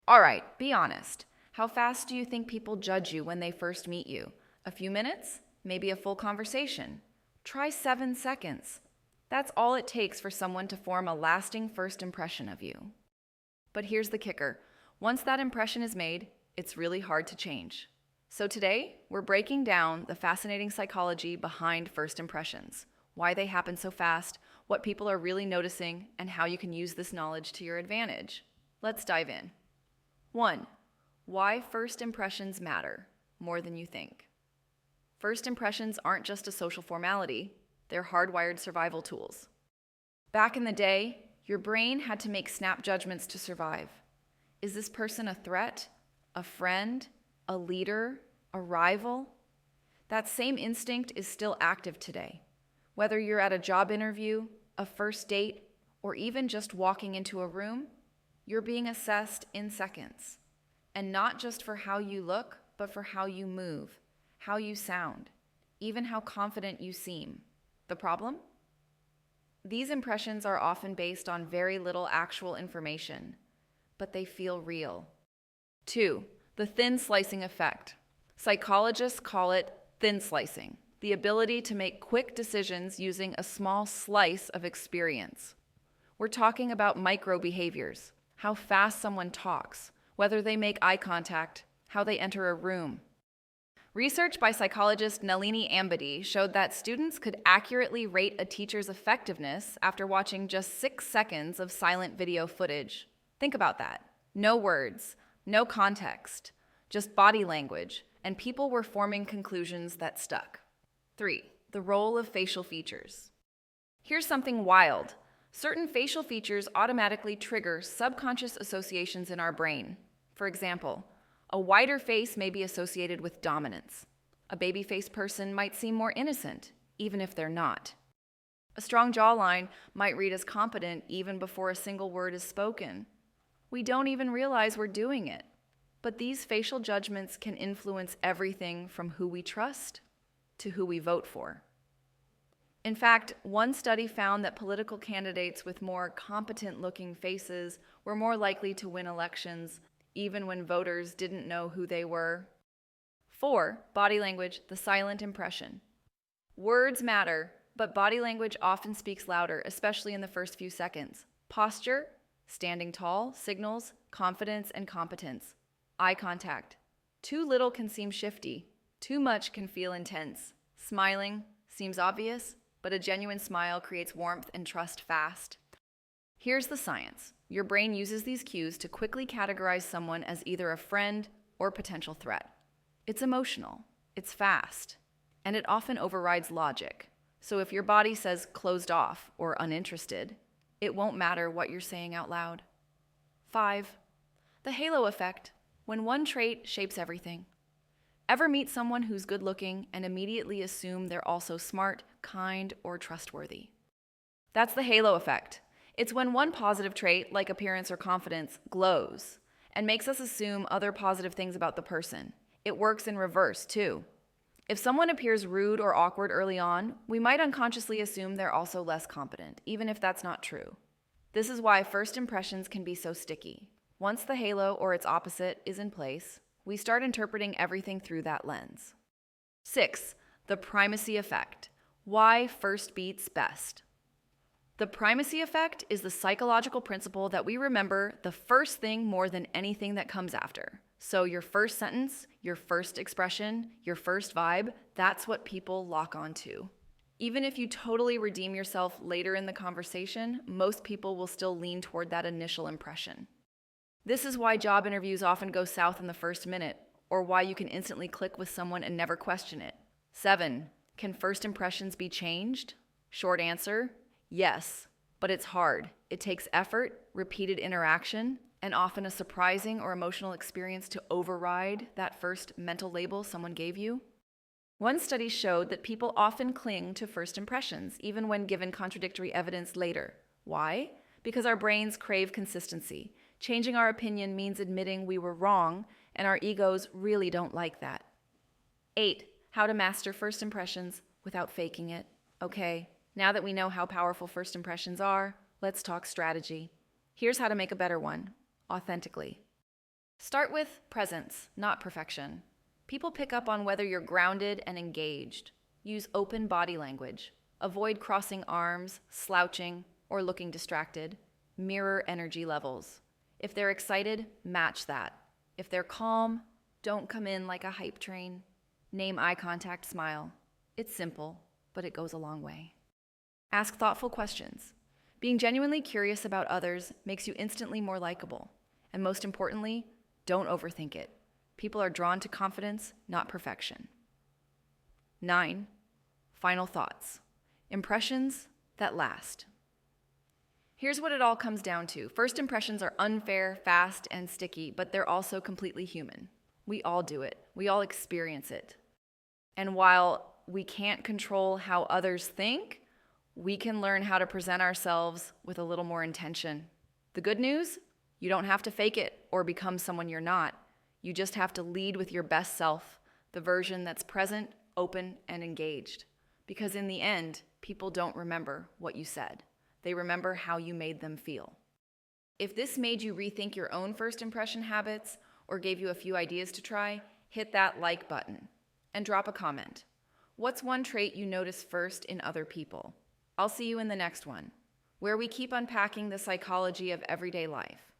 All right, be honest. How fast do you think people judge you when they first meet you? A few minutes? Maybe a full conversation? Try 7 seconds. That's all it takes for someone to form a lasting first impression of you. But here's the kicker. Once that impression is made, it's really hard to change. So today, we're breaking down the fascinating psychology behind first impressions, why they happen so fast, what people are really noticing, and how you can use this knowledge to your advantage. Let's dive in. 1. Why first impressions matter more than you think. First impressions aren't just a social formality, they're hardwired survival tools. Back in the day, your brain had to make snap judgments to survive. Is this person a threat, a friend, a leader, a rival? That same instinct is still active today. Whether you're at a job interview, a first date, or even just walking into a room, you're being assessed in seconds. And not just for how you look, but for how you move, how you sound, even how confident you seem. The problem? These impressions are often based on very little actual information, but they feel real. 2. The thin slicing effect. Psychologists call it thin slicing, the ability to make quick decisions using a small slice of experience. We're talking about micro behaviors, how fast someone talks, whether they make eye contact, how they enter a room. Research by psychologist Nalini Ambady showed that students could accurately rate a teacher's effectiveness after watching just 6 seconds of silent video footage. Think about that. No words, no context, just body language, and people were forming conclusions that stuck. 3. The role of facial features. Here's something wild. Certain facial features automatically trigger subconscious associations in our brain. For example, a wider face may be associated with dominance. A baby-faced person might seem more innocent, even if they're not. A strong jawline might read as competent even before a single word is spoken. We don't even realize we're doing it. But these facial judgments can influence everything from who we trust to who we vote for. In fact, one study found that political candidates with more competent-looking faces were more likely to win elections even when voters didn't know who they were. 4. Body language, the silent impression. Words matter, but body language often speaks louder, especially in the first few seconds. Posture, standing tall, signals confidence and competence. Eye contact. Too little can seem shifty. Too much can feel intense. Smiling seems obvious, but a genuine smile creates warmth and trust fast. Here's the science. Your brain uses these cues to quickly categorize someone as either a friend or potential threat. It's emotional, it's fast, and it often overrides logic. So if your body says closed off or uninterested, it won't matter what you're saying out loud. 5. The halo effect, when one trait shapes everything. Ever meet someone who's good-looking and immediately assume they're also smart, kind, or trustworthy? That's the halo effect. It's when one positive trait, like appearance or confidence, glows and makes us assume other positive things about the person. It works in reverse, too. If someone appears rude or awkward early on, we might unconsciously assume they're also less competent, even if that's not true. This is why first impressions can be so sticky. Once the halo, or its opposite, is in place, we start interpreting everything through that lens. 6. The primacy effect. Why first beats best. The primacy effect is the psychological principle that we remember the first thing more than anything that comes after. So your first sentence, your first expression, your first vibe, that's what people lock onto. Even if you totally redeem yourself later in the conversation, most people will still lean toward that initial impression. This is why job interviews often go south in the first minute, or why you can instantly click with someone and never question it. 7. Can first impressions be changed? Short answer, yes, but it's hard. It takes effort, repeated interaction, and often a surprising or emotional experience to override that first mental label someone gave you. One study showed that people often cling to first impressions, even when given contradictory evidence later. Why? Because our brains crave consistency. Changing our opinion means admitting we were wrong, and our egos really don't like that. 8. How to master first impressions without faking it. Okay, now that we know how powerful first impressions are, let's talk strategy. Here's how to make a better one, authentically. Start with presence, not perfection. People pick up on whether you're grounded and engaged. Use open body language. Avoid crossing arms, slouching, or looking distracted. Mirror energy levels. If they're excited, match that. If they're calm, don't come in like a hype train. Name eye contact, smile. It's simple, but it goes a long way. Ask thoughtful questions. Being genuinely curious about others makes you instantly more likable. And most importantly, don't overthink it. People are drawn to confidence, not perfection. 9. Final thoughts. Impressions that last. Here's what it all comes down to. First impressions are unfair, fast, and sticky, but they're also completely human. We all do it. We all experience it. And while we can't control how others think, we can learn how to present ourselves with a little more intention. The good news? You don't have to fake it or become someone you're not. You just have to lead with your best self, the version that's present, open, and engaged. Because in the end, people don't remember what you said. They remember how you made them feel. If this made you rethink your own first impression habits or gave you a few ideas to try, hit that like button and drop a comment. What's one trait you notice first in other people? I'll see you in the next one, where we keep unpacking the psychology of everyday life.